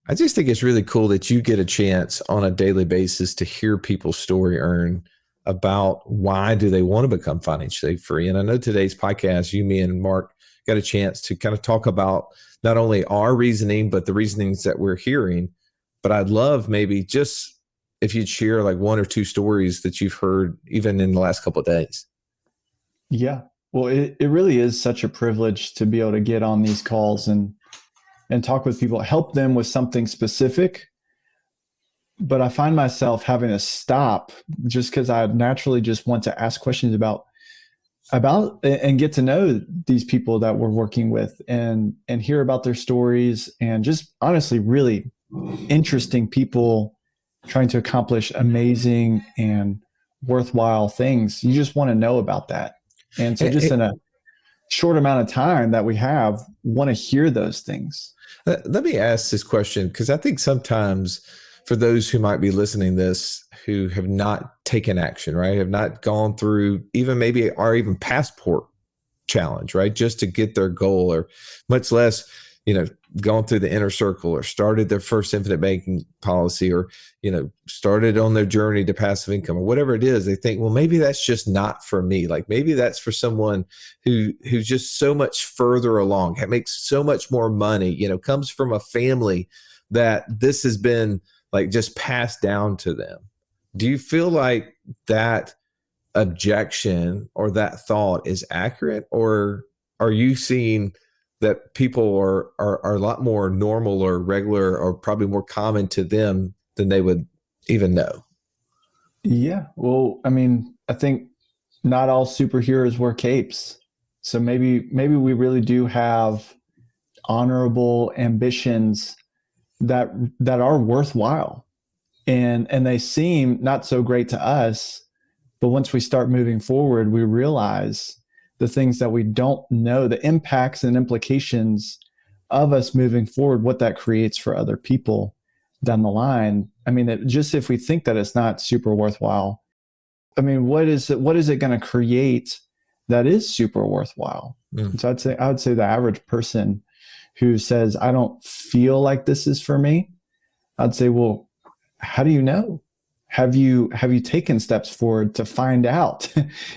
I just think it's really cool that you get a chance on a daily basis to hear people's story about why do they want to become financially free. And I know today's podcast, you, me, and Mark got a chance to kind of talk about not only our reasoning, but the reasonings that we're hearing. But I'd love maybe just if you'd share like one or two stories that you've heard even in the last couple of days. Yeah. Well, it really is such a privilege to be able to get on these calls and talk with people, help them with something specific. But I find myself having to stop just because I naturally just want to ask questions about and get to know these people that we're working with and hear about their stories and just honestly really interesting people trying to accomplish amazing and worthwhile things. You just want to know about that. And so just in a short amount of time that we have, want to hear those things. Let me ask this question, because I think sometimes for those who might be listening to this who have not taken action, right, have not gone through even maybe our even passport challenge, right, just to get their goal, or much less, gone through the inner circle or started their first infinite banking policy, or, started on their journey to passive income or whatever it is, they think, well, maybe that's just not for me. Like maybe that's for someone who's just so much further along, makes so much more money, comes from a family that this has been like just passed down to them. Do you feel like that objection or that thought is accurate, or are you seeing that people are a lot more normal or regular or probably more common to them than they would even know? Yeah. Well, I mean, I think not all superheroes wear capes. So maybe we really do have honorable ambitions that are worthwhile. And they seem not so great to us, but once we start moving forward, we realize the things that we don't know, the impacts and implications of us moving forward, what that creates for other people down the line. I mean, if we think that it's not super worthwhile, I mean, what is it going to create that is super worthwhile? Mm. So I would say the average person who says, I don't feel like this is for me, I'd say, well, how do you know? Have you taken steps forward to find out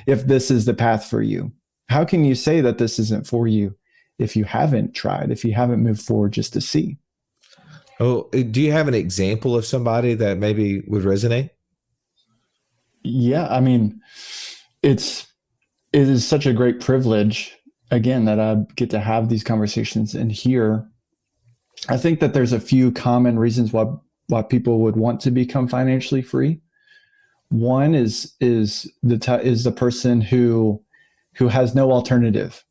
if this is the path for you? How can you say that this isn't for you if you haven't tried, if you haven't moved forward just to see? Oh, do you have an example of somebody that maybe would resonate? Yeah, I mean, it is such a great privilege, again, that I get to have these conversations and hear. I think that there's a few common reasons why people would want to become financially free. One is the person who has no alternative,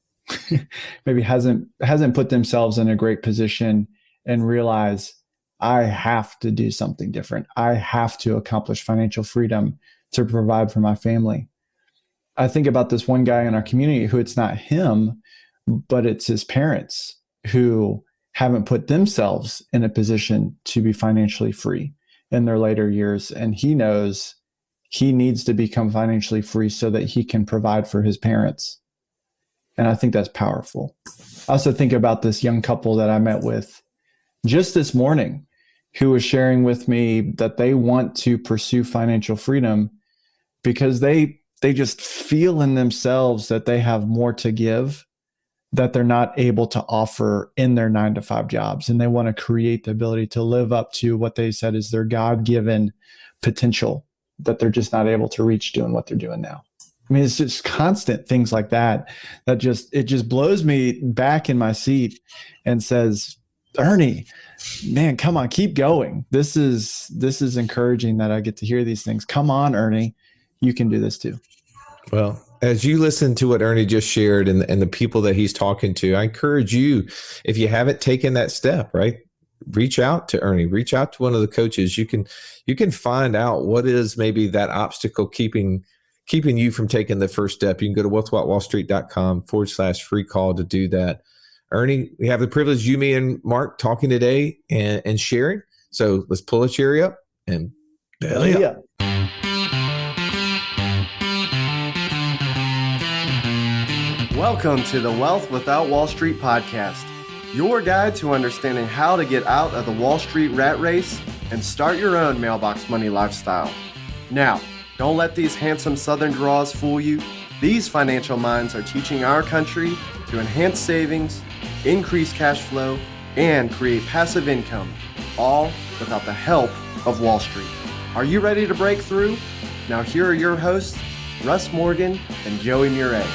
maybe hasn't put themselves in a great position and realize, I have to do something different. I have to accomplish financial freedom to provide for my family. I think about this one guy in our community who it's not him, but it's his parents who haven't put themselves in a position to be financially free in their later years. And he knows he needs to become financially free so that he can provide for his parents. And I think that's powerful. I also think about this young couple that I met with just this morning who was sharing with me that they want to pursue financial freedom because they just feel in themselves that they have more to give that they're not able to offer in their 9-to-5 jobs. And they want to create the ability to live up to what they said is their God-given potential that they're just not able to reach doing what they're doing now. I mean, it's just constant things like that it just blows me back in my seat and says, Ernie, man, come on, keep going. This is encouraging that I get to hear these things. Come on, Ernie, you can do this too. Well, as you listen to what Ernie just shared and the people that he's talking to, I encourage you, if you haven't taken that step, right, reach out to Ernie, reach out to one of the coaches. You can find out what is maybe that obstacle keeping you from taking the first step. You can go to wealthwithoutwallstreet.com/free call to do that. Ernie, we have the privilege, you, me, and Mark talking today and sharing. So let's pull a cherry up and belly up. Welcome to the Wealth Without Wall Street podcast, your guide to understanding how to get out of the Wall Street rat race and start your own mailbox money lifestyle. Now, don't let these handsome Southern draws fool you. These financial minds are teaching our country to enhance savings, increase cash flow, and create passive income, all without the help of Wall Street. Are you ready to break through? Now here are your hosts, Russ Morgan and Joey Murray.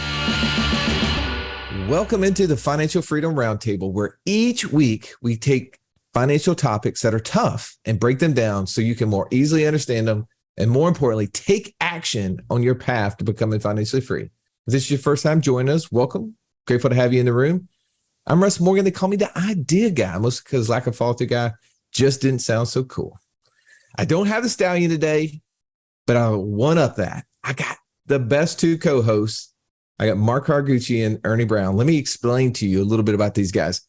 Welcome into the Financial Freedom Roundtable, where each week we take financial topics that are tough and break them down so you can more easily understand them and, more importantly, take action on your path to becoming financially free. If this is your first time joining us, welcome. Grateful to have you in the room. I'm Russ Morgan. They call me the idea guy, mostly because lack of follow-through guy just didn't sound so cool. I don't have the stallion today, but I'll one-up that. I got the best two co-hosts. I got Mark Hargucci and Ernie Brown. Let me explain to you a little bit about these guys.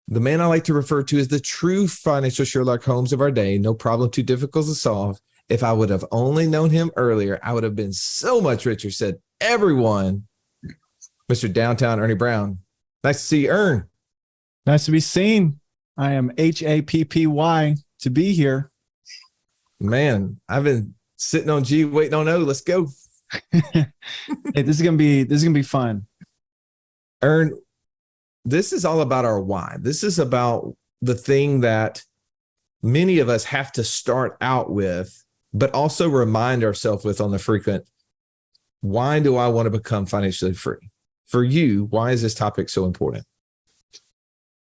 The man I like to refer to as the true financial Sherlock Holmes of our day. No problem too difficult to solve. If I would have only known him earlier, I would have been so much richer, said everyone. Mr. Downtown Ernie Brown. Nice to see you, Ern. Nice to be seen. I am HAPPY to be here. Man, I've been sitting on G, waiting on O. Let's go. Hey, this is gonna be fun. Ern, this is all about our why. This is about the thing that many of us have to start out with, but also remind ourselves with on the frequent. Why do I want to become financially free? For you, why is this topic so important?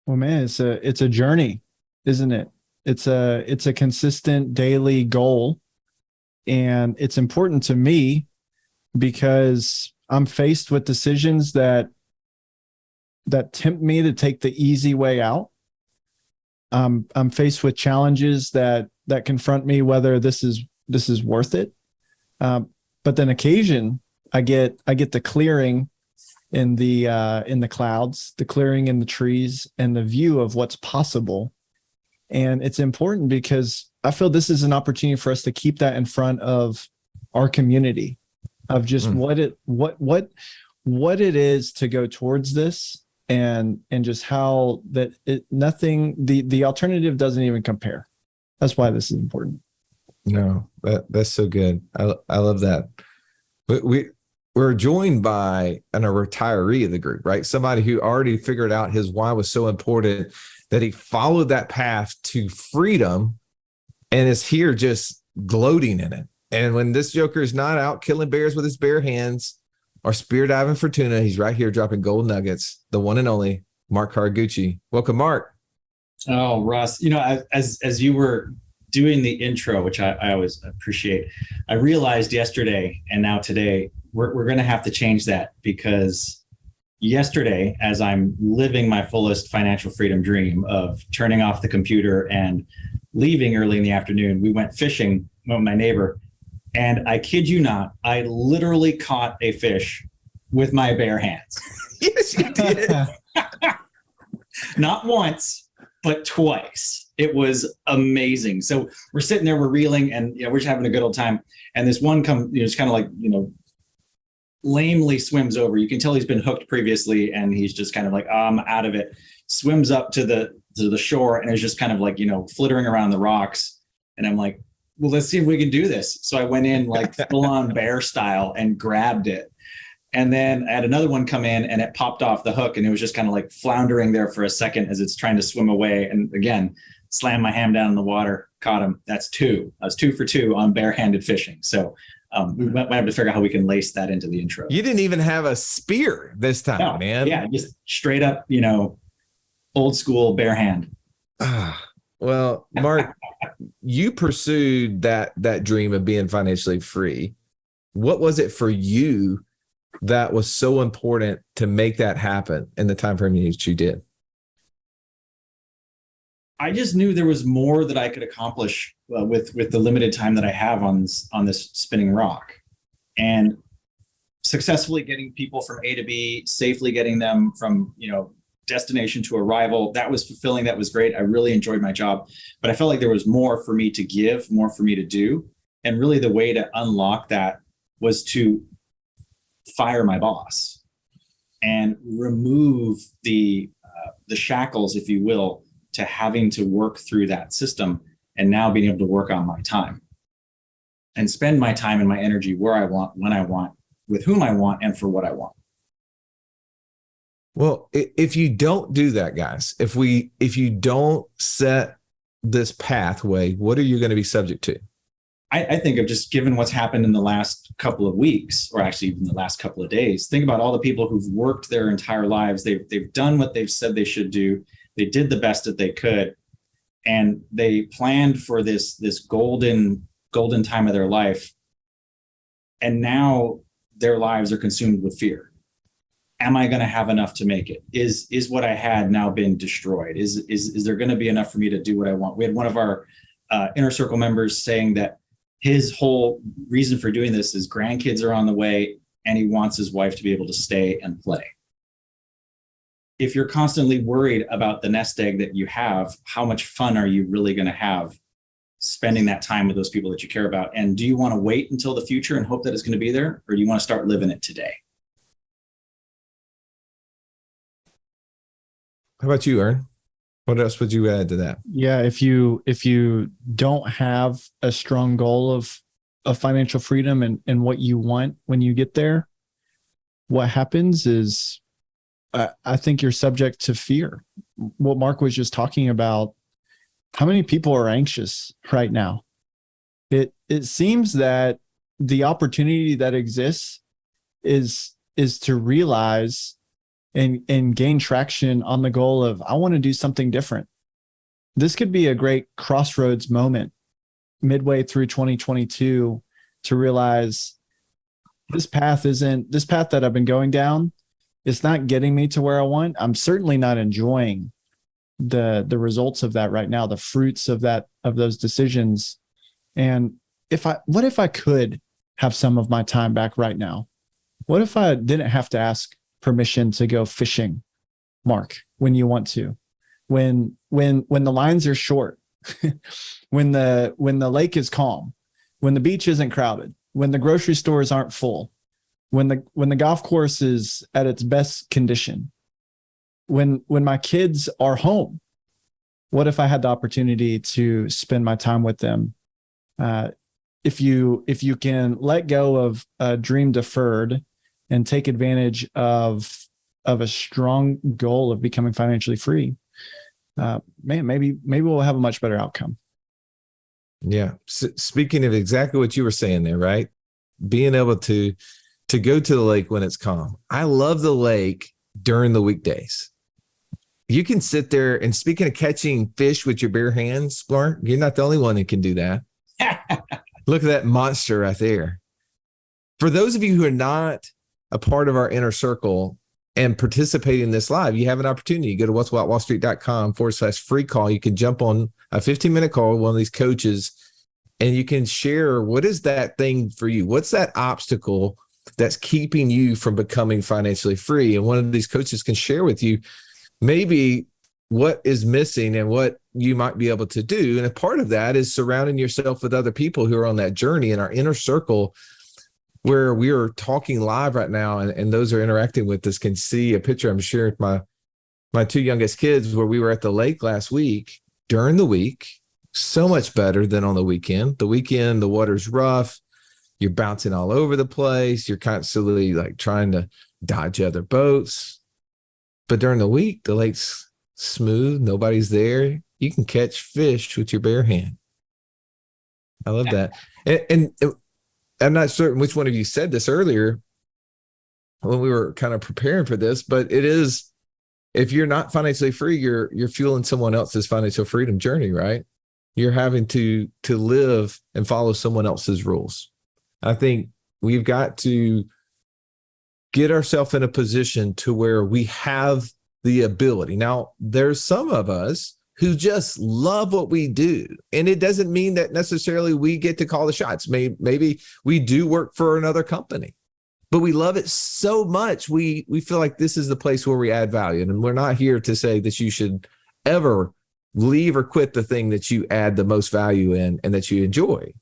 Well, man, it's a journey, isn't it? It's a consistent daily goal, and it's important to me because I'm faced with decisions that tempt me to take the easy way out. I'm faced with challenges that confront me whether this is worth it. But then occasion I get the clearing in the clouds, the clearing in the trees, and the view of what's possible. And it's important because I feel this is an opportunity for us to keep that in front of our community, of just what it is to go towards this, and just how that the alternative doesn't even compare. That's why this is important. No, that's so good. I love that. We're joined by a retiree of the group, right? Somebody who already figured out his why was so important that he followed that path to freedom and is here just gloating in it. And when this joker is not out killing bears with his bare hands or spear diving for tuna, he's right here dropping gold nuggets, the one and only Mark Hargucci. Welcome, Mark. Oh, Russ, as you were doing the intro, which I always appreciate, I realized yesterday and now today, we're going to have to change that, because yesterday, as I'm living my fullest financial freedom dream of turning off the computer and leaving early in the afternoon, we went fishing with my neighbor. And I kid you not, I literally caught a fish with my bare hands. Yes, you did. Not once, but twice. It was amazing. So we're sitting there, we're reeling, and we're just having a good old time. And this one it's kind of like, lamely swims over. You can tell he's been hooked previously, and he's just kind of like, I'm out of it. Swims up to the shore, and is just kind of like, flittering around the rocks. And I'm like, well, let's see if we can do this. So I went in like full on bear style and grabbed it. And then I had another one come in, and it popped off the hook, and it was just kind of like floundering there for a second as it's trying to swim away. And again, slammed my hand down in the water, caught him. That's two. I was 2 for 2 on barehanded fishing. So we might have to figure out how we can lace that into the intro. You didn't even have a spear this time, man. Yeah, just straight up, old school bare hand. Well, Mark, you pursued that dream of being financially free. What was it for you that was so important to make that happen in the time frame that you did? I just knew there was more that I could accomplish with the limited time that I have on this spinning rock, and successfully getting people from A to B, safely getting them from destination to arrival. That was fulfilling. That was great. I really enjoyed my job, but I felt like there was more for me to give, more for me to do, and really the way to unlock that was to fire my boss and remove the the shackles, if you will, to having to work through that system, and now being able to work on my time and spend my time and my energy where I want, when I want, with whom I want, and for what I want. Well, if you don't do that, guys, if you don't set this pathway, what are you going to be subject to? I think of, just given what's happened in the last couple of weeks, or actually even the last couple of days, think about all the people who've worked their entire lives. They've done what they've said they should do. They did the best that they could, and they planned for this golden time of their life. And now their lives are consumed with fear. Am I going to have enough to make it? Is what I had now been destroyed? Is there going to be enough for me to do what I want? We had one of our inner circle members saying that his whole reason for doing this is grandkids are on the way, and he wants his wife to be able to stay and play. If you're constantly worried about the nest egg that you have, how much fun are you really going to have spending that time with those people that you care about? And do you want to wait until the future and hope that it's going to be there, or do you want to start living it today? How about you, Ern? What else would you add to that? Yeah, if you don't have a strong goal of financial freedom and what you want when you get there, what happens is I think you're subject to fear. What Mark was just talking about, how many people are anxious right now? It seems that the opportunity that exists is to realize and gain traction on the goal of, I want to do something different. This could be a great crossroads moment midway through 2022 to realize this path that I've been going down. It's not getting me to where I want. I'm certainly not enjoying the results of that right now, the fruits of those decisions. And what if I could have some of my time back right now? What if I didn't have to ask permission to go fishing, Mark, when you want to, when the lines are short, when the lake is calm, when the beach isn't crowded, when the grocery stores aren't full, when the golf course is at its best condition, when my kids are home? What if I had the opportunity to spend my time with them? If you can let go of a dream deferred and take advantage of a strong goal of becoming financially free, maybe we'll have a much better outcome. Yeah. Speaking of exactly what you were saying there, right? Being able to go to the lake when it's calm. I love the lake during the weekdays. You can sit there, and speaking of catching fish with your bare hands, Mark, you're not the only one who can do that. Look at that monster right there. For those of you who are not a part of our inner circle and participate in this live, you have an opportunity. You go to what'swhatwallstreet.com/free call. You can jump on a 15-minute call with one of these coaches, and you can share, what is that thing for you? What's that obstacle that's keeping you from becoming financially free? And one of these coaches can share with you maybe what is missing and what you might be able to do. And a part of that is surrounding yourself with other people who are on that journey in our inner circle, where we are talking live right now, and those who are interacting with us can see a picture I'm sharing with my two youngest kids, where we were at the lake last week. During the week, so much better than on the weekend. The weekend, the water's rough. You're bouncing all over the place. You're constantly like trying to dodge other boats. But during the week, the lake's smooth. Nobody's there. You can catch fish with your bare hand. I love that. And I'm not certain which one of you said this earlier when we were kind of preparing for this, but it is, if you're not financially free, you're fueling someone else's financial freedom journey, right? You're having to live and follow someone else's rules. I think we've got to get ourselves in a position to where we have the ability. Now, there's some of us who just love what we do. And it doesn't mean that necessarily we get to call the shots. Maybe we do work for another company, but we love it so much. We feel like this is the place where we add value. And we're not here to say that you should ever leave or quit the thing that you add the most value in and that you enjoy.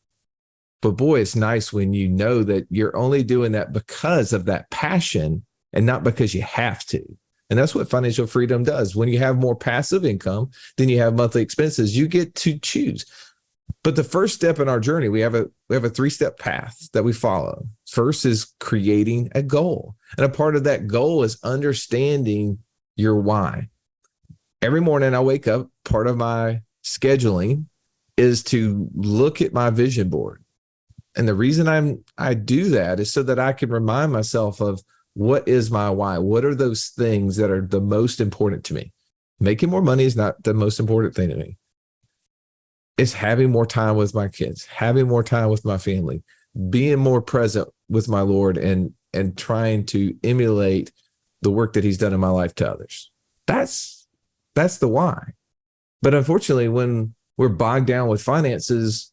But boy, it's nice when you know that you're only doing that because of that passion and not because you have to. And that's what financial freedom does. When you have more passive income, then you have monthly expenses. You get to choose. But the first step in our journey, we have a 3-step path that we follow. First is creating a goal. And a part of that goal is understanding your why. Every morning I wake up, part of my scheduling is to look at my vision board. And the reason I do that is so that I can remind myself of what is my why? What are those things that are the most important to me? Making more money is not the most important thing to me. It's having more time with my kids, having more time with my family, being more present with my Lord, and trying to emulate the work that he's done in my life to others. That's the why. But unfortunately, when we're bogged down with finances,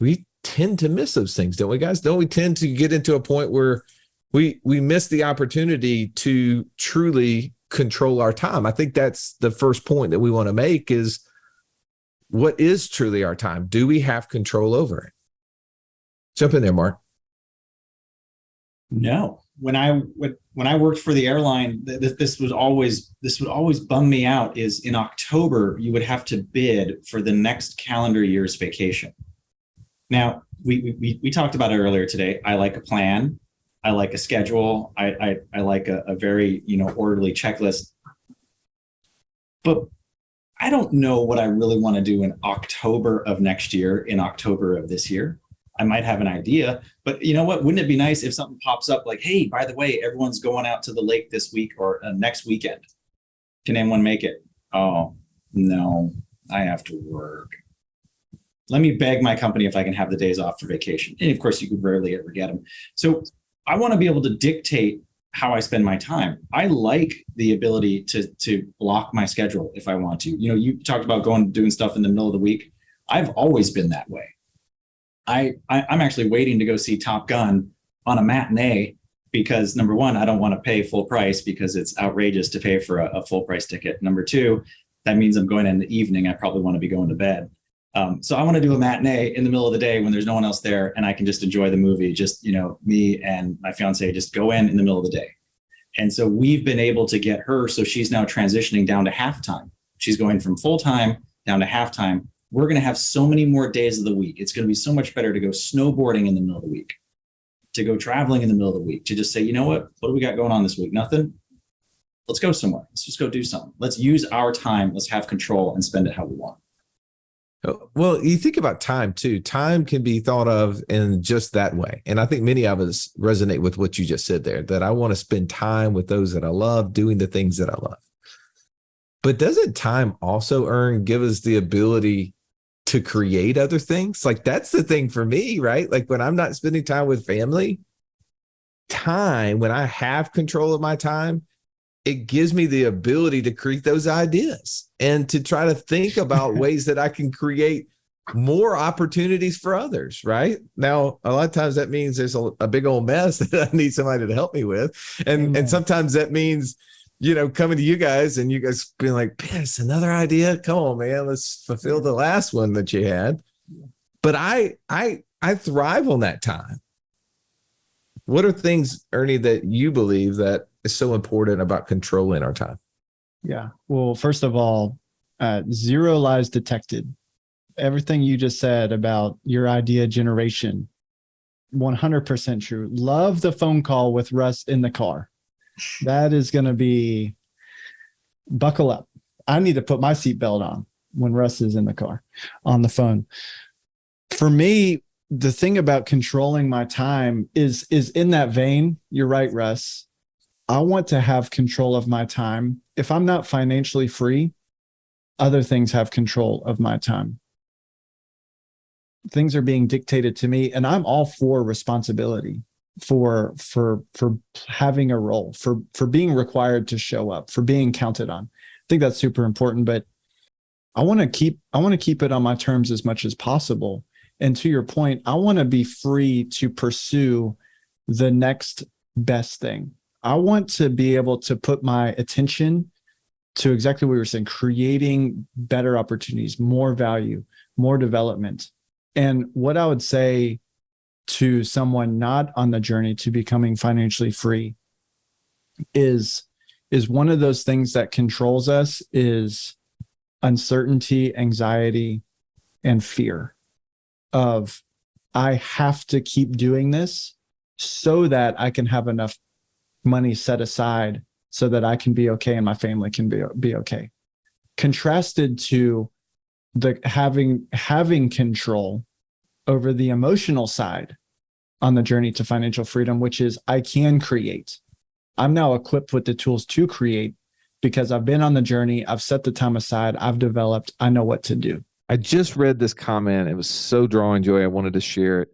we tend to miss those things, don't we, guys? Don't we tend to get into a point where we miss the opportunity to truly control our time? I think that's the first point that we want to make is, what is truly our time? Do we have control over it? Jump in there, Mark. No. When I worked for the airline, this would always bum me out. Is in October you would have to bid for the next calendar year's vacation. Now we talked about it earlier today. I like a plan. I like a schedule. I like a very orderly checklist. But I don't know what I really want to do in October of next year, in October of this year. I might have an idea, but you know what? Wouldn't it be nice if something pops up like, hey, by the way, everyone's going out to the lake this week or next weekend. Can anyone make it? Oh, no, I have to work. Let me beg my company if I can have the days off for vacation. And of course, you could rarely ever get them. So I want to be able to dictate how I spend my time. I like the ability to block my schedule if I want to. You talked about doing stuff in the middle of the week. I've always been that way. I'm actually waiting to go see Top Gun on a matinee because number one, I don't want to pay full price because it's outrageous to pay for a full price ticket. Number two, that means I'm going in the evening. I probably want to be going to bed. So I want to do a matinee in the middle of the day when there's no one else there and I can just enjoy the movie. Just, me and my fiance just go in the middle of the day. And so we've been able to get her. So she's now transitioning down to halftime. She's going from full time down to halftime. We're going to have so many more days of the week. It's going to be so much better to go snowboarding in the middle of the week, to go traveling in the middle of the week, to just say, you know what do we got going on this week? Nothing. Let's go somewhere. Let's just go do something. Let's use our time. Let's have control and spend it how we want. Well, you think about time too. Time can be thought of in just that way. And I think many of us resonate with what you just said there, that I want to spend time with those that I love, doing the things that I love. But doesn't time also give us the ability to create other things? Like that's the thing for me, right? Like when I'm not spending time with family, when I have control of my time, it gives me the ability to create those ideas and to try to think about ways that I can create more opportunities for others, right? Now, a lot of times that means there's a big old mess that I need somebody to help me with. And sometimes that means, coming to you guys and you guys being like, "Piss, another idea. Come on, man, let's fulfill the last one that you had." But I thrive on that time. What are things, Ernie, that you believe that is so important about controlling our time? Yeah. Well, first of all, 0 lies detected. Everything you just said about your idea generation, 100% true. Love the phone call with Russ in the car. That is going to be, buckle up. I need to put my seatbelt on when Russ is in the car on the phone. For me, the thing about controlling my time is in that vein. You're right, Russ. I want to have control of my time. If I'm not financially free, other things have control of my time. Things are being dictated to me, and I'm all for responsibility, for having a role, for being required to show up, for being counted on. I think that's super important, but I want to keep it on my terms as much as possible. And to your point, I want to be free to pursue the next best thing. I want to be able to put my attention to exactly what you were saying, creating better opportunities, more value, more development. And what I would say to someone not on the journey to becoming financially free is is one of those things that controls us is uncertainty, anxiety, and fear of, I have to keep doing this so that I can have enough money set aside so that I can be okay and my family can be okay. Contrasted to the having control over the emotional side on the journey to financial freedom, which is I can create. I'm now equipped with the tools to create because I've been on the journey. I've set the time aside. I've developed. I know what to do. I just read this comment. It was so drawing joy. I wanted to share it.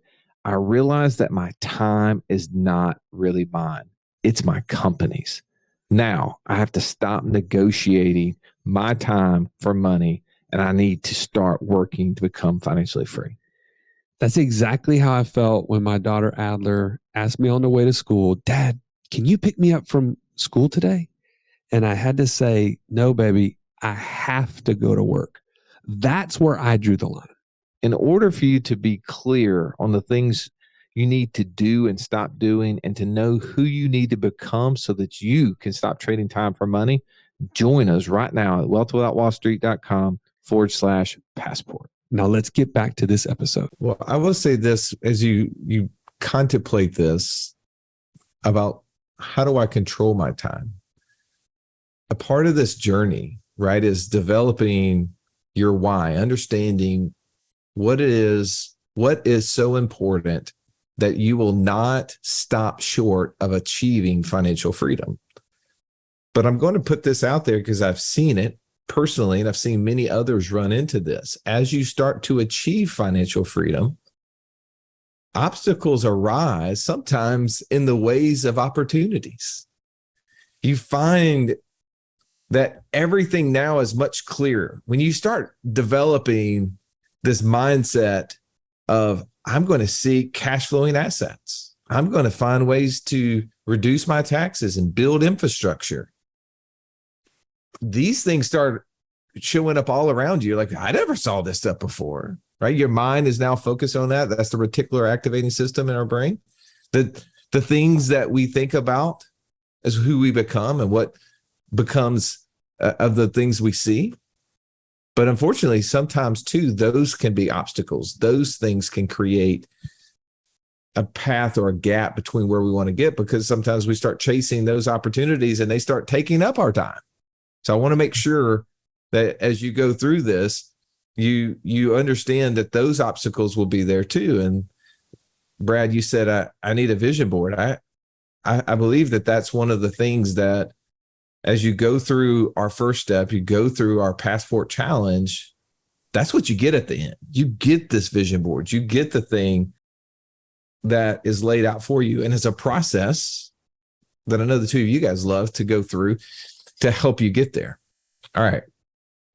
I realized that my time is not really mine. It's my company's. Now I have to stop negotiating my time for money, and I need to start working to become financially free. That's exactly how I felt when my daughter Adler asked me on the way to school, Dad, can you pick me up from school today? And I had to say, no, baby, I have to go to work. That's where I drew the line. In order for you to be clear on the things you need to do and stop doing, and to know who you need to become so that you can stop trading time for money, join us right now at wealthwithoutwallstreet.com/passport. Now let's get back to this episode. Well, I will say this as you contemplate this about how do I control my time? A part of this journey, right, is developing your why, understanding what is so important that you will not stop short of achieving financial freedom. But I'm going to put this out there because I've seen it personally, and I've seen many others run into this. As you start to achieve financial freedom, obstacles arise sometimes in the ways of opportunities. You find that everything now is much clearer. When you start developing this mindset of, I'm going to seek cash flowing assets, I'm going to find ways to reduce my taxes and build infrastructure, these things start showing up all around you. Like, I never saw this stuff before, right? Your mind is now focused on that. That's the reticular activating system in our brain. The things that we think about is who we become and what becomes of the things we see. But unfortunately, sometimes too, those can be obstacles. Those things can create a path or a gap between where we want to get, because sometimes we start chasing those opportunities and they start taking up our time. So I want to make sure that as you go through this, you understand that those obstacles will be there too. And Brad, you said, I need a vision board. I believe that that's one of the things that, as you go through our first step, you go through our passport challenge, that's what you get at the end. You get this vision board. You get the thing that is laid out for you. And it's a process that I know the two of you guys love to go through to help you get there. All right.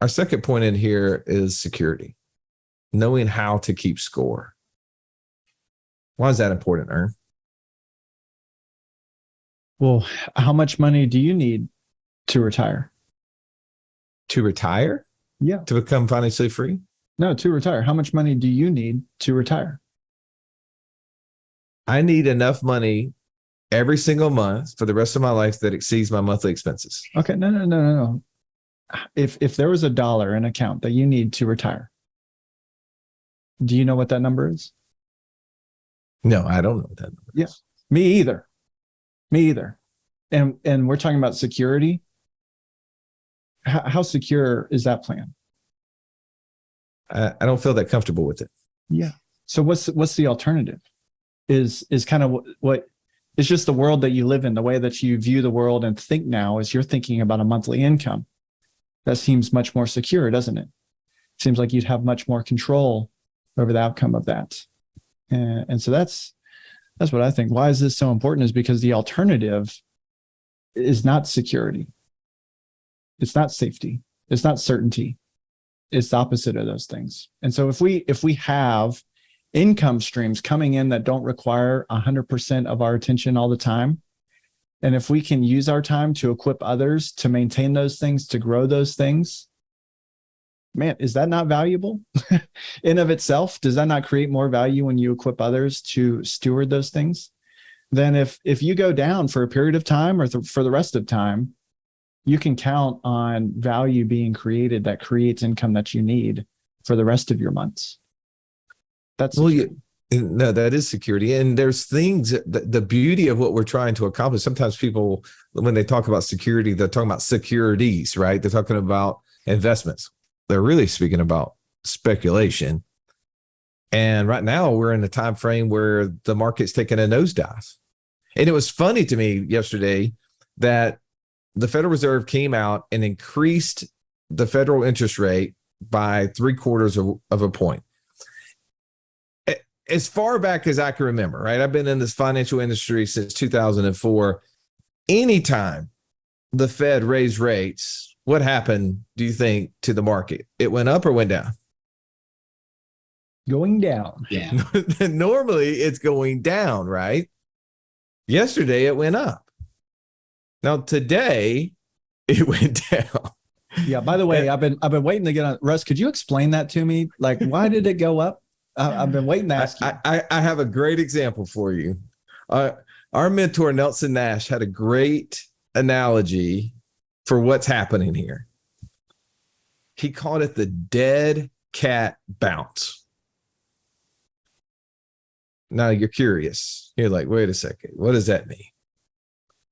Our second point in here is security, knowing how to keep score. Why is that important, Ern? Well, how much money do you need to retire? To retire? Yeah. To become financially free? No, to retire. How much money do you need to retire? I need enough money every single month for the rest of my life that exceeds my monthly expenses. Okay. No. If there was $1 in account that you need to retire, do you know what that number is? No, I don't know what that number is. Yeah. Me either. And we're talking about security. How secure is that plan? I don't feel that comfortable with it. Yeah. So what's the alternative? Is kind of what it's just the world that you live in, the way that you view the world and think now is you're thinking about a monthly income. That seems much more secure, doesn't it? Seems like you'd have much more control over the outcome of that. And so that's what I think. Why is this so important? Is because the alternative is not security. It's not safety. It's not certainty. It's the opposite of those things. And so if we have income streams coming in that don't require 100% of our attention all the time, and if we can use our time to equip others to maintain those things, to grow those things, man, is that not valuable in of itself? Does that not create more value when you equip others to steward those things? Then if you go down for a period of time or for the rest of time, you can count on value being created that creates income that you need for the rest of your months. That's security. No, that is security. And there's things, the beauty of what we're trying to accomplish. Sometimes people, when they talk about security, they're talking about securities, right? They're talking about investments. They're really speaking about speculation. And right now we're in a time frame where the market's taking a nosedive. And it was funny to me yesterday that the Federal Reserve came out and increased the federal interest rate by 0.75 of a point. As far back as I can remember, right? I've been in this financial industry since 2004. Anytime the Fed raised rates, what happened, do you think, to the market? It went up or went down? Going down. Yeah. Normally it's going down, right? Yesterday it went up. Now today it went down. Yeah. By the way, I've been waiting to get on. Russ, could you explain that to me? Like, why did it go up? I've been waiting to ask you. I have a great example for you. Our mentor Nelson Nash had a great analogy for what's happening here. He called it the dead cat bounce. Now you're curious. You're like, wait a second, what does that mean?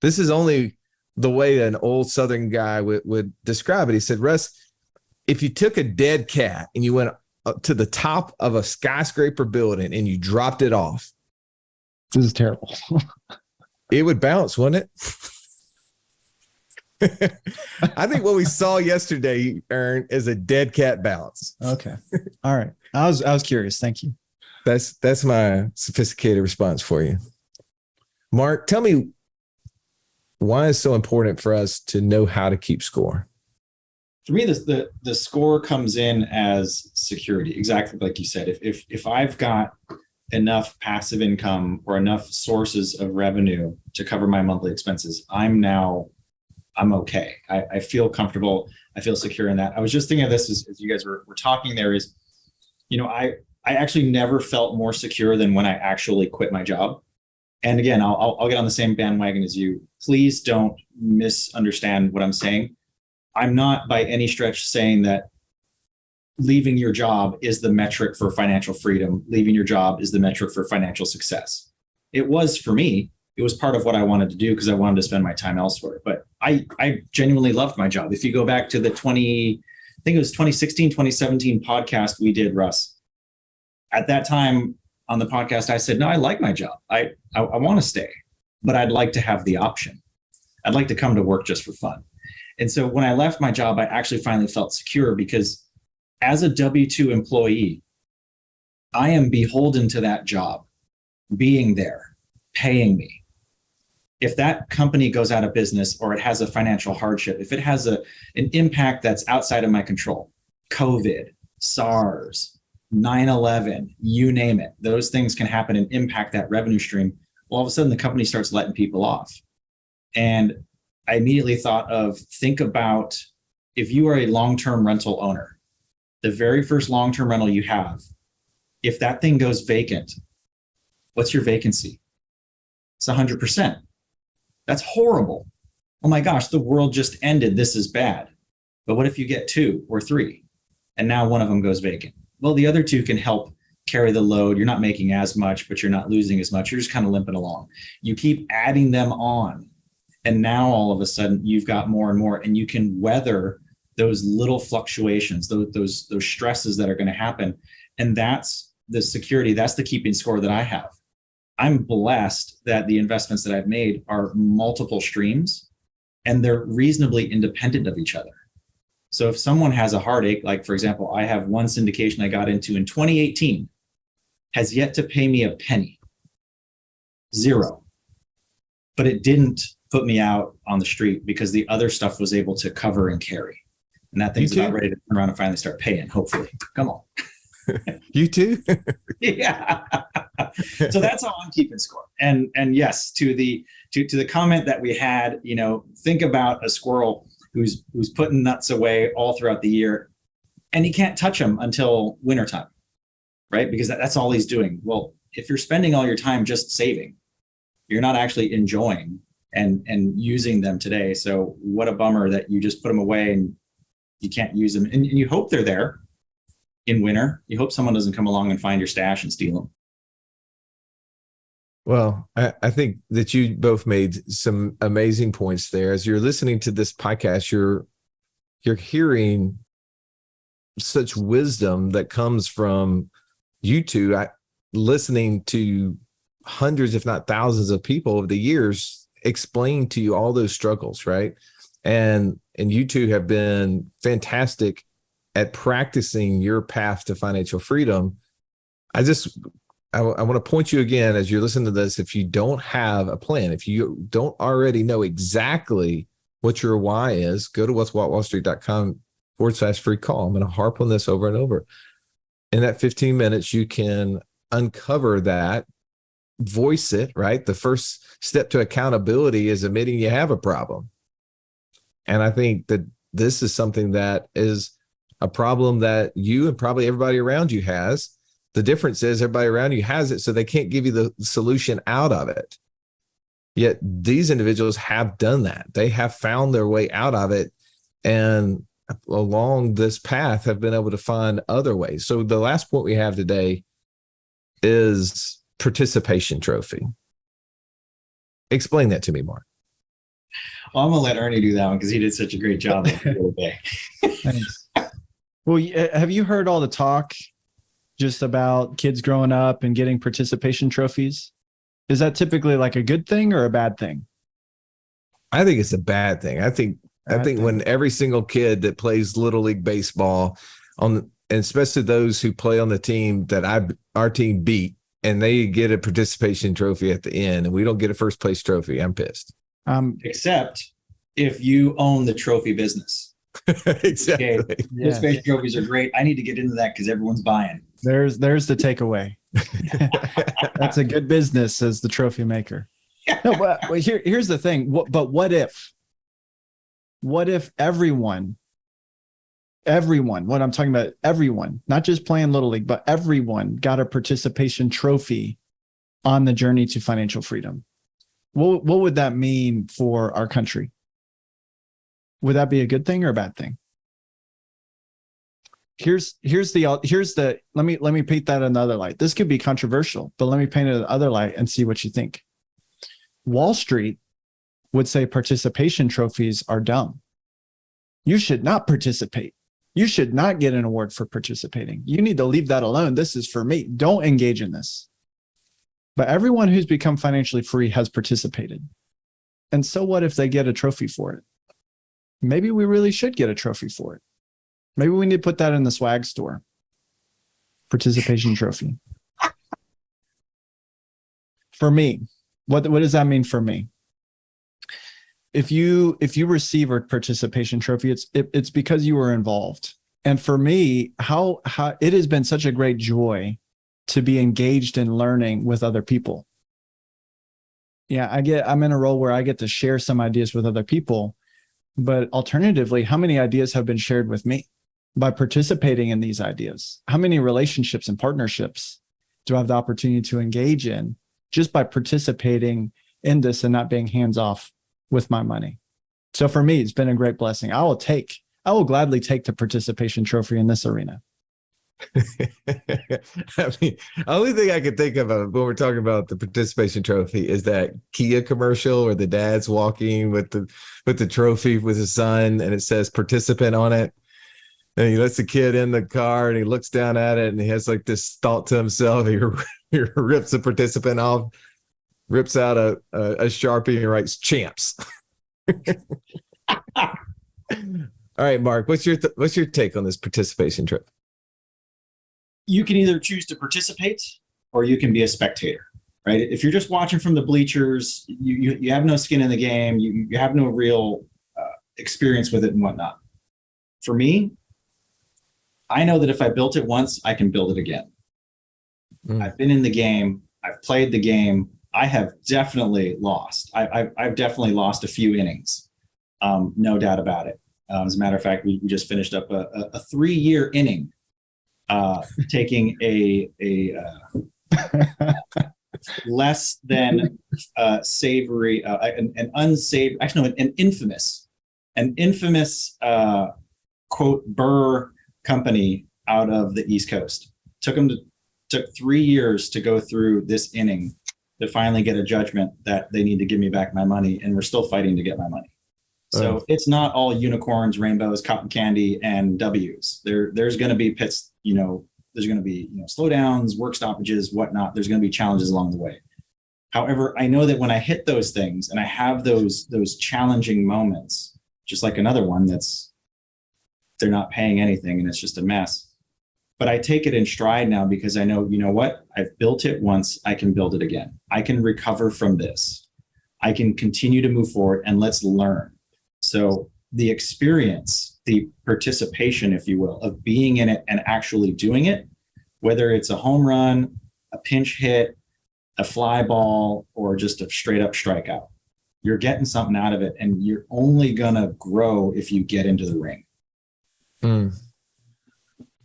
This is only the way an old Southern guy would describe it. He said, Russ, if you took a dead cat and you went up to the top of a skyscraper building and you dropped it off, This is terrible. it would bounce, wouldn't it? I think what we saw yesterday, Ern, is a dead cat bounce. Okay. All right. I was curious. Thank you. That's my sophisticated response for you. Mark, tell me why it's so important for us to know how to keep score. For me, the score comes in as security, exactly like you said. If I've got enough passive income or enough sources of revenue to cover my monthly expenses, I'm okay. I feel comfortable. I feel secure in that. I was just thinking of this as you guys were talking there is, I actually never felt more secure than when I actually quit my job. And again, I'll get on the same bandwagon as you. Please don't misunderstand what I'm saying. I'm not by any stretch saying that leaving your job is the metric for financial freedom. Leaving your job is the metric for financial success. It was for me. It was part of what I wanted to do because I wanted to spend my time elsewhere. But I genuinely loved my job. If you go back to the 2016, 2017 podcast we did, Russ, at that time on the podcast, I said, no, I like my job. I want to stay, but I'd like to have the option. I'd like to come to work just for fun. And so when I left my job, I actually finally felt secure because as a W-2 employee, I am beholden to that job, being there, paying me. If that company goes out of business or it has a financial hardship, if it has an impact that's outside of my control, COVID, SARS, 9/11, you name it, those things can happen and impact that revenue stream. Well, all of a sudden the company starts letting people off. And I immediately thought of, think about if you are a long-term rental owner, the very first long-term rental you have, if that thing goes vacant, what's your vacancy? It's 100%. That's horrible. Oh my gosh, the world just ended. This is bad. But what if you get 2 or 3 and now one of them goes vacant? Well, the other 2 can help carry the load. You're not making as much, but you're not losing as much. You're just kind of limping along. You keep adding them on. And now all of a sudden you've got more and more, and you can weather those little fluctuations, those stresses that are going to happen. And that's the security. That's the keeping score that I have. I'm blessed that the investments that I've made are multiple streams and they're reasonably independent of each other. So if someone has a heartache, like for example, I have one syndication I got into in 2018, has yet to pay me a penny, 0. But it didn't put me out on the street because the other stuff was able to cover and carry. And that thing's about ready to turn around and finally start paying, hopefully. Come on. You too? Yeah. So that's how I'm keeping score. And yes, to the comment that we had, think about a squirrel who's putting nuts away all throughout the year, and he can't touch them until wintertime, right? Because that's all he's doing. Well, if you're spending all your time just saving, you're not actually enjoying and using them today. So what a bummer that you just put them away and you can't use them. And you hope they're there in winter. You hope someone doesn't come along and find your stash and steal them. Well, I think that you both made some amazing points there. As you're listening to this podcast, you're hearing such wisdom that comes from you two, listening to hundreds, if not thousands of people over the years explain to you all those struggles, right? And you two have been fantastic at practicing your path to financial freedom. I want to point you again, as you're listening to this, if you don't have a plan, if you don't already know exactly what your why is, go to what'swhatwallstreet.com/free call. I'm going to harp on this over and over. In that 15 minutes, you can uncover that, voice it, right? The first step to accountability is admitting you have a problem. And I think that this is something that is a problem that you and probably everybody around you has. The difference is everybody around you has it, so they can't give you the solution out of it. Yet these individuals have done that. They have found their way out of it, and along this path have been able to find other ways. So the last point we have today is participation trophy. Explain that to me, Mark. Well, I'm going to let Ernie do that one because he did such a great job the other day. Thanks. Well, have you heard all the talk just about kids growing up and getting participation trophies? Is that typically like a good thing or a bad thing? I think it's a bad thing. I think when every single kid that plays Little League baseball and especially those who play on the team that our team beat, and they get a participation trophy at the end and we don't get a first place trophy, I'm pissed. Except if you own the trophy business. Exactly. Okay. Participation trophies are great. I need to get into that because everyone's buying. There's the takeaway. That's a good business, says the trophy maker. No, but here's the thing. What if everyone, what I'm talking about, everyone, not just playing Little League, but everyone got a participation trophy on the journey to financial freedom? What would that mean for our country? Would that be a good thing or a bad thing? Let me paint that in another light. This could be controversial, but let me paint it in another light and see what you think. Wall Street would say participation trophies are dumb. You should not participate. You should not get an award for participating. You need to leave that alone. This is for me. Don't engage in this. But everyone who's become financially free has participated. And so what if they get a trophy for it? Maybe we really should get a trophy for it. Maybe we need to put that in the swag store. Participation trophy. For me, what does that mean for me? If you receive a participation trophy, it's because you were involved. And for me, how it has been such a great joy to be engaged in learning with other people. Yeah, I'm in a role where I get to share some ideas with other people, but alternatively, how many ideas have been shared with me by participating in these ideas? How many relationships and partnerships do I have the opportunity to engage in just by participating in this and not being hands off with my money? So for me, it's been a great blessing. I will gladly take the participation trophy in this arena. I mean, the only thing I can think of when we're talking about the participation trophy is that Kia commercial where the dad's walking with the trophy with his son and it says participant on it. And he lets the kid in the car and he looks down at it and he has like this thought to himself. He rips the participant off, rips out a Sharpie and writes champs. All right, Mark, what's your take on this participation trophy? You can either choose to participate or you can be a spectator, right? If you're just watching from the bleachers, you have no skin in the game, you have no real experience with it and whatnot. For me, I know that if I built it once, I can build it again. I've been in the game. I've played the game. I have definitely lost. I've definitely lost a few innings. No doubt about it. As a matter of fact, we just finished up a 3-year inning taking a less than savory, an unsavory, actually, no, an infamous quote Burr company out of the East Coast. Took 3 years to go through this inning to finally get a judgment that they need to give me back my money, and we're still fighting to get my money. So it's not all unicorns, rainbows, cotton candy, and W's. There's going to be pits, there's going to be slowdowns, work stoppages, whatnot. There's going to be challenges along the way. However, I know that when I hit those things and I have those challenging moments, just like another one they're not paying anything and it's just a mess. But I take it in stride now because I know, what? I've built it once, I can build it again. I can recover from this. I can continue to move forward, and let's learn. So the experience, the participation, if you will, of being in it and actually doing it, whether it's a home run, a pinch hit, a fly ball, or just a straight up strikeout, you're getting something out of it, and you're only going to grow if you get into the ring.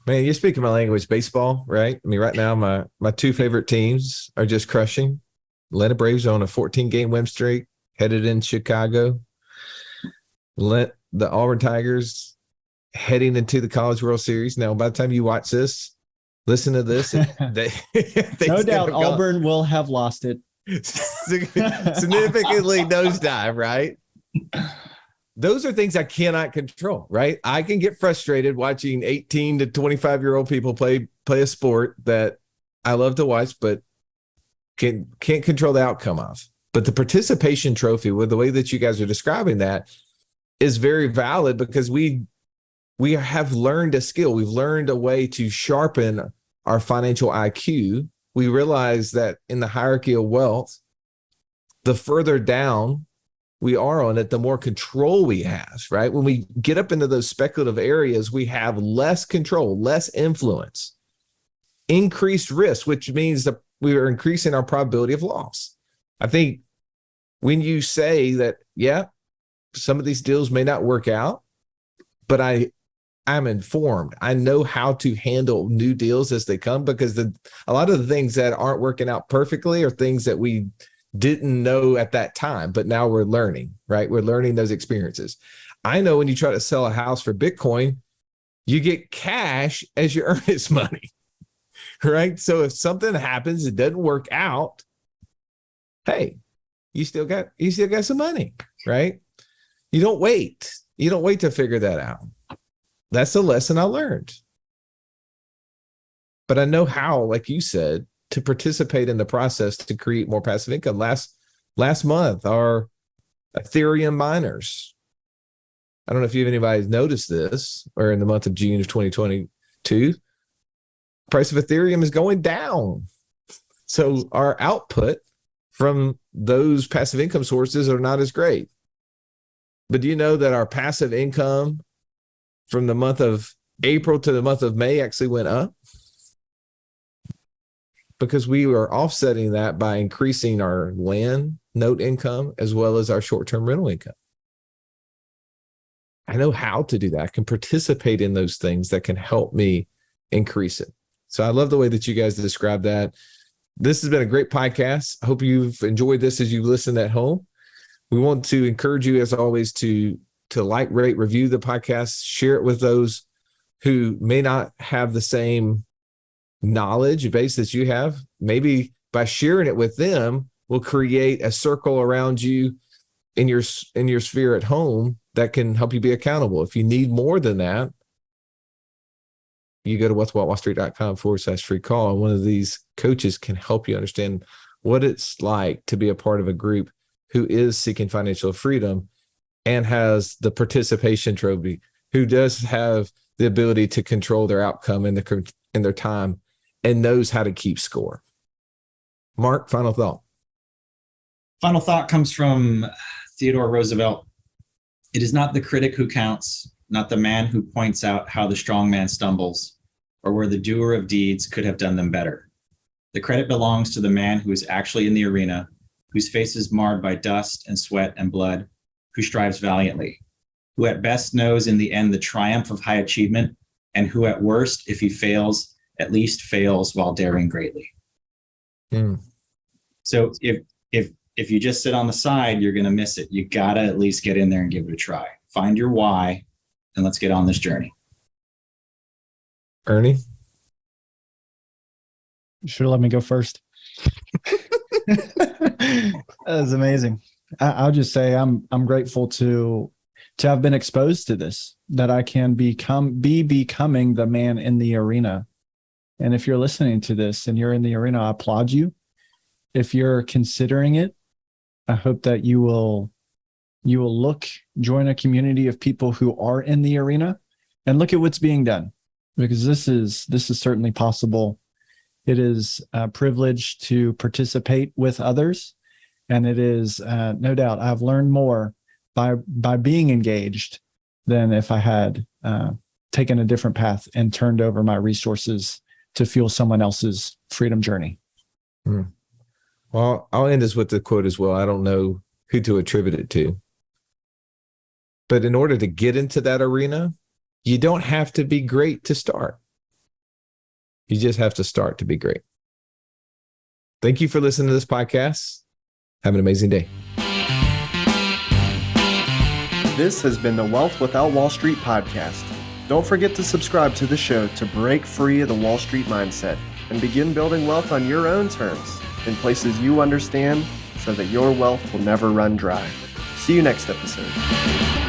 Man, you're speaking my language, baseball, right? I mean, right now, my two favorite teams are just crushing. Atlanta Braves on a 14-game win streak, headed in Chicago. Let the Auburn Tigers heading into the College World Series. Now, by the time you watch this, listen to this. No doubt Auburn will have lost it. Significantly nosedive, right? Those are things I cannot control, right? I can get frustrated watching 18 to 25-year-old people play a sport that I love to watch, but can't control the outcome of. But the participation trophy, with the way that you guys are describing that, is very valid because we have learned a skill. We've learned a way to sharpen our financial IQ. We realize that in the hierarchy of wealth, the further down we are on it, the more control we have, right? When we get up into those speculative areas, we have less control, less influence, increased risk, which means that we are increasing our probability of loss. I think when you say that, yeah, some of these deals may not work out, but I'm informed. I know how to handle new deals as they come, because a lot of the things that aren't working out perfectly are things that we didn't know at that time, but now we're learning, right? We're learning those experiences. I know when you try to sell a house for Bitcoin, you get cash as you earn its money, right? So if something happens, it doesn't work out, hey, you still got some money, right? You don't wait to figure that out. That's a lesson I learned. But I know how, like you said, to participate in the process to create more passive income. Last month, our Ethereum miners, I don't know if anybody's noticed this, or in the month of June of 2022, price of Ethereum is going down. So our output from those passive income sources are not as great. But do you know that our passive income from the month of April to the month of May actually went up? Because we were offsetting that by increasing our land note income as well as our short-term rental income. I know how to do that. I can participate in those things that can help me increase it. So I love the way that you guys describe that. This has been a great podcast. I hope you've enjoyed this as you listen at home. We want to encourage you, as always, to like, rate, review the podcast, share it with those who may not have the same knowledge base that you have. Maybe by sharing it with them, will create a circle around you in your sphere at home that can help you be accountable. If you need more than that, you go to what'swallstreet.com/free call, and one of these coaches can help you understand what it's like to be a part of a group who is seeking financial freedom and has the participation trophy, who does have the ability to control their outcome and their time, and knows how to keep score. Mark, final thought. Final thought comes from Theodore Roosevelt. It is not the critic who counts, not the man who points out how the strong man stumbles, or where the doer of deeds could have done them better. The credit belongs to the man who is actually in the arena, whose face is marred by dust and sweat and blood, who strives valiantly, who at best knows in the end the triumph of high achievement, and who at worst, if he fails, at least fails while daring greatly. So if you just sit on the side, you're going to miss it. You got to at least get in there and give it a try. Find your why, and let's get on this journey. Ernie? You should have let me go first. That was amazing. I'll just say I'm grateful to have been exposed to this, that I can be becoming the man in the arena. And if you're listening to this and you're in the arena, I applaud you. If you're considering it, I hope that you will join a community of people who are in the arena and look at what's being done, because this is certainly possible. It is a privilege to participate with others. And it is no doubt I've learned more by being engaged than if I had taken a different path and turned over my resources to fuel someone else's freedom journey. Well, I'll end this with the quote as well. I don't know who to attribute it to. But in order to get into that arena, you don't have to be great to start. You just have to start to be great. Thank you for listening to this podcast. Have an amazing day. This has been the Wealth Without Wall Street podcast. Don't forget to subscribe to the show to break free of the Wall Street mindset and begin building wealth on your own terms in places you understand so that your wealth will never run dry. See you next episode.